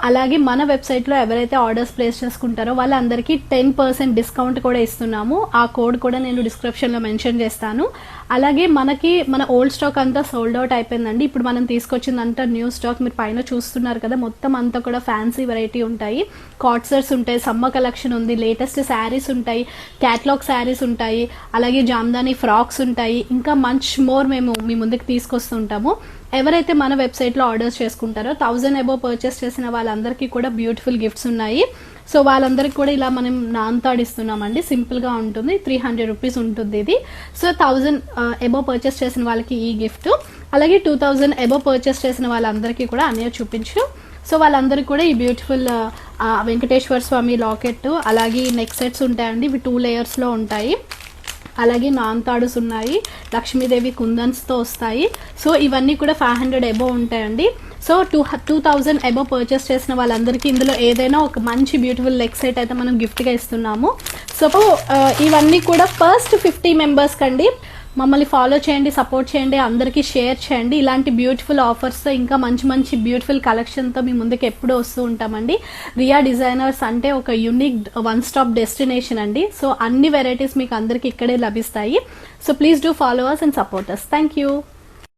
అలాగే మన వెబ్సైట్లో ఎవరైతే ఆర్డర్స్ ప్లేస్ చేసుకుంటారో వాళ్ళందరికీ 10% డిస్కౌంట్ కూడా ఇస్తున్నాము. ఆ కోడ్ కూడా నేను డిస్క్రిప్షన్లో మెన్షన్ చేస్తాను. అలాగే మన ఓల్డ్ స్టాక్ అంతా సోల్డ్ అవుట్ అయిపోయిందండి. ఇప్పుడు మనం తీసుకొచ్చిందంతా న్యూ స్టాక్. మీరు పైన చూస్తున్నారు కదా, మొత్తం అంతా కూడా ఫ్యాన్సీ వెరైటీ ఉంటాయి. కాట్సర్స్ ఉంటాయి, సమ్మర్ కలెక్షన్ ఉంది, లేటెస్ట్ శారీస్ ఉంటాయి, క్యాట్లాగ్ శారీస్ ఉంటాయి, అలాగే జామ్దాని ఫ్రాక్స్ ఉంటాయి, ఇంకా మచ్ మోర్ మేము మీ ముందుకు తీసుకొస్తుంటాము. ఎవరైతే మన వెబ్సైట్లో ఆర్డర్స్ చేసుకుంటారో 1000 అబోవ్ పర్చేస్ చేసిన వాళ్ళందరికీ కూడా బ్యూటిఫుల్ గిఫ్ట్స్ ఉన్నాయి. సో వాళ్ళందరికీ కూడా ఇలా మనం నాన్తాడ్ ఇస్తున్నామండి. సింపుల్గా ఉంటుంది, 300 రూపీస్ ఉంటుంది ఇది. సో 1000 అబోవ్ పర్చేస్ చేసిన వాళ్ళకి ఈ గిఫ్ట్, అలాగే 2000 అబోవ్ పర్చేస్ చేసిన వాళ్ళందరికీ కూడా అన్నయ్య చూపించు. సో వాళ్ళందరికీ కూడా ఈ బ్యూటిఫుల్ వెంకటేశ్వర స్వామి లాకెట్, అలాగే నెక్ సెట్స్ ఉంటాయండి. ఇవి 2 లేయర్స్లో ఉంటాయి. అలాగే నాన్తాడుస్ ఉన్నాయి, లక్ష్మీదేవి కుందన్స్తో వస్తాయి. సో ఇవన్నీ కూడా 500 అబోవ్ ఉంటాయండి. సో 2000 అబోవ్ పర్చేస్ చేసిన వాళ్ళందరికీ ఇందులో ఏదైనా ఒక మంచి బ్యూటిఫుల్ లెగ్ సెట్ అయితే మనం గిఫ్ట్గా ఇస్తున్నాము. సో ఇవన్నీ కూడా ఫస్ట్ 50 మెంబర్స్కి అండి. మమ్మల్ని ఫాలో చేయండి, సపోర్ట్ చేయండి, అందరికీ షేర్ చేయండి. ఇలాంటి బ్యూటిఫుల్ ఆఫర్స్తో ఇంకా మంచి మంచి బ్యూటిఫుల్ కలెక్షన్తో మీ ముందుకు ఎప్పుడూ వస్తూ ఉంటామండి. రియా డిజైనర్స్ అంటే ఒక యూనిక్ వన్ స్టాప్ డెస్టినేషన్ అండి. సో అన్ని వెరైటీస్ మీకు అందరికీ ఇక్కడే లభిస్తాయి. So please do follow us and support us. Thank you.